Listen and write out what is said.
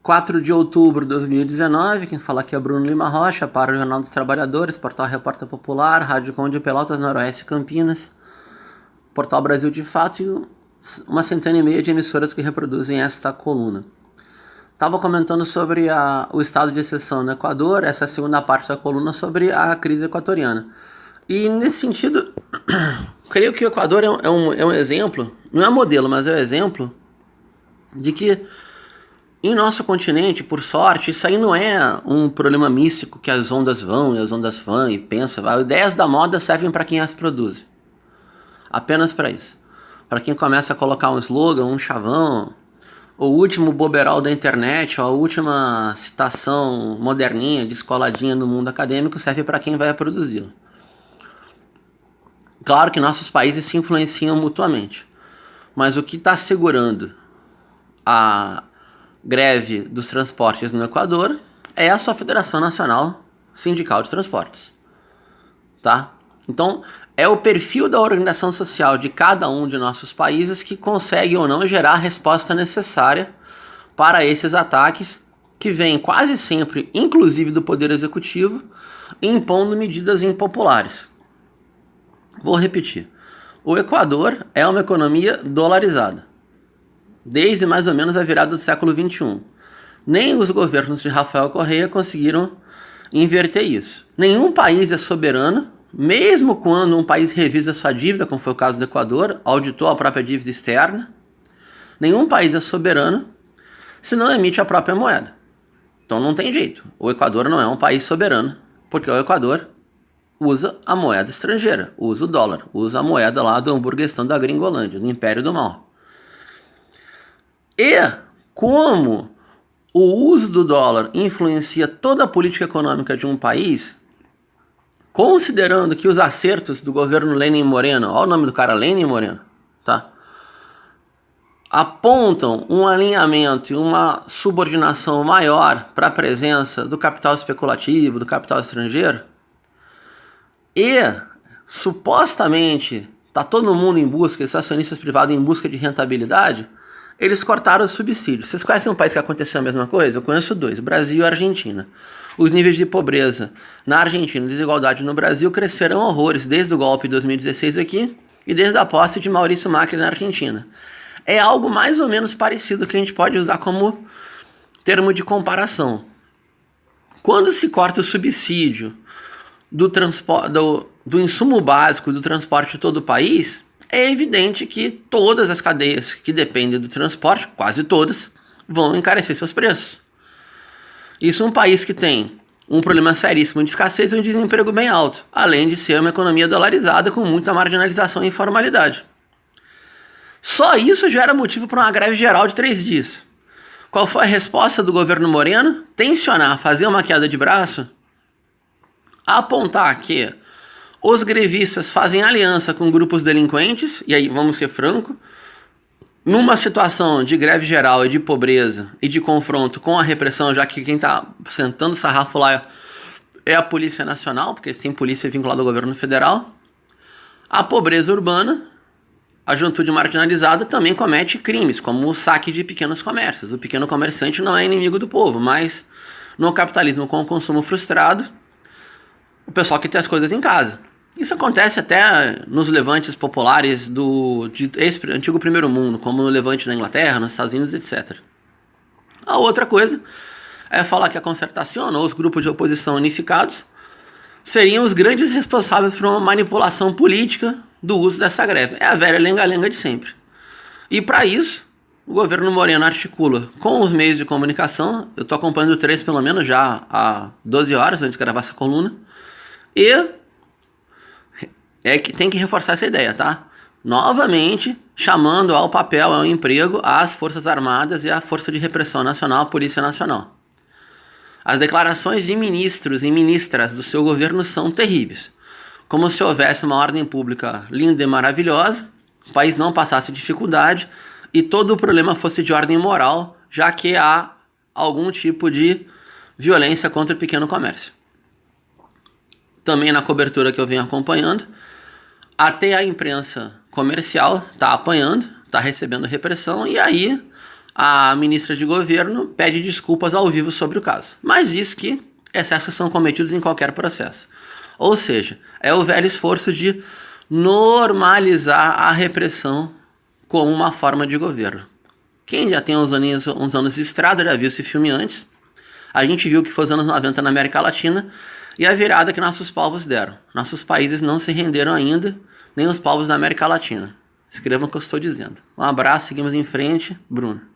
4 de outubro de 2019, quem fala aqui é Bruno Lima Rocha, para o Jornal dos Trabalhadores, Portal Repórter Popular, Rádio Conde Pelotas, Noroeste Campinas, Portal Brasil de Fato e uma centena e meia de emissoras que reproduzem esta coluna. Estava comentando sobre o estado de exceção no Equador, essa é a segunda parte da coluna sobre a crise equatoriana. E nesse sentido, creio que o Equador é um exemplo, não é modelo, mas é um exemplo de que em nosso continente, por sorte, isso aí não é um problema místico que as ondas vão e as ondas vão e pensam. As ideias da moda servem para quem as produz. Apenas para isso. Para quem começa a colocar um slogan, um chavão, o último boberal da internet, ou a última citação moderninha, descoladinha no mundo acadêmico, serve para quem vai produzi-lo. Claro que nossos países se influenciam mutuamente. Mas o que está segurando a greve dos transportes no Equador é a sua Federação Nacional Sindical de Transportes. Tá? Então, é o perfil da organização social de cada um de nossos países que consegue ou não gerar a resposta necessária para esses ataques que vêm quase sempre, inclusive do Poder Executivo, impondo medidas impopulares. Vou repetir. O Equador é uma economia dolarizada, desde mais ou menos a virada do século XXI. Nem os governos de Rafael Correa conseguiram inverter isso. Nenhum país é soberano, mesmo quando um país revisa sua dívida, como foi o caso do Equador, auditou a própria dívida externa. Nenhum país é soberano se não emite a própria moeda. Então não tem jeito. O Equador não é um país soberano, porque o Equador usa a moeda estrangeira, usa o dólar, usa a moeda lá do hamburguestão da Gringolândia, do Império do Mal. E como o uso do dólar influencia toda a política econômica de um país, considerando que os acertos do governo Lenin Moreno, olha o nome do cara, Lenin Moreno, tá? Apontam um alinhamento e uma subordinação maior para a presença do capital especulativo, do capital estrangeiro, e supostamente está todo mundo em busca, esses acionistas privados em busca de rentabilidade, eles cortaram os subsídios. Vocês conhecem um país que aconteceu a mesma coisa? Eu conheço dois, Brasil e Argentina. Os níveis de pobreza na Argentina e desigualdade no Brasil cresceram horrores desde o golpe de 2016 aqui e desde a posse de Maurício Macri na Argentina. É algo mais ou menos parecido que a gente pode usar como termo de comparação. Quando se corta o subsídio do insumo básico do transporte de todo o país, é evidente que todas as cadeias que dependem do transporte, quase todas, vão encarecer seus preços. Isso é um país que tem um problema seríssimo de escassez e um desemprego bem alto, além de ser uma economia dolarizada com muita marginalização e informalidade. Só isso já era motivo para uma greve geral de 3 dias. Qual foi a resposta do governo Moreno? Tensionar, fazer uma queda de braço, apontar que os grevistas fazem aliança com grupos delinquentes, e aí vamos ser franco, numa situação de greve geral e de pobreza e de confronto com a repressão, já que quem está sentando sarrafo lá é a Polícia Nacional, porque tem polícia vinculada ao governo federal, a pobreza urbana, a juventude marginalizada também comete crimes, como o saque de pequenos comércios. O pequeno comerciante não é inimigo do povo, mas no capitalismo com o consumo frustrado, o pessoal que tem as coisas em casa. Isso acontece até nos levantes populares do antigo primeiro mundo, como no levante da Inglaterra, nos Estados Unidos, etc. A outra coisa é falar que a Concertación, ou os grupos de oposição unificados, seriam os grandes responsáveis por uma manipulação política do uso dessa greve. É a velha lenga-lenga de sempre. E para isso, o governo Moreno articula com os meios de comunicação, eu estou acompanhando 3 pelo menos já há 12 horas antes de gravar essa coluna, e é que tem que reforçar essa ideia, tá? Novamente, chamando ao papel, ao emprego, as Forças Armadas e a Força de Repressão Nacional, a Polícia Nacional. As declarações de ministros e ministras do seu governo são terríveis. Como se houvesse uma ordem pública linda e maravilhosa, o país não passasse dificuldade e todo o problema fosse de ordem moral, já que há algum tipo de violência contra o pequeno comércio. Também na cobertura que eu venho acompanhando, até a imprensa comercial está apanhando, está recebendo repressão, e aí a ministra de governo pede desculpas ao vivo sobre o caso, mas diz que excessos são cometidos em qualquer processo. Ou seja, é o velho esforço de normalizar a repressão como uma forma de governo. Quem já tem uns anos de estrada já viu esse filme antes. A gente viu que foi os anos 90 na América Latina e a virada que nossos povos deram. Nossos países não se renderam ainda, nem os povos da América Latina. Escrevam o que eu estou dizendo. Um abraço, seguimos em frente. Bruno.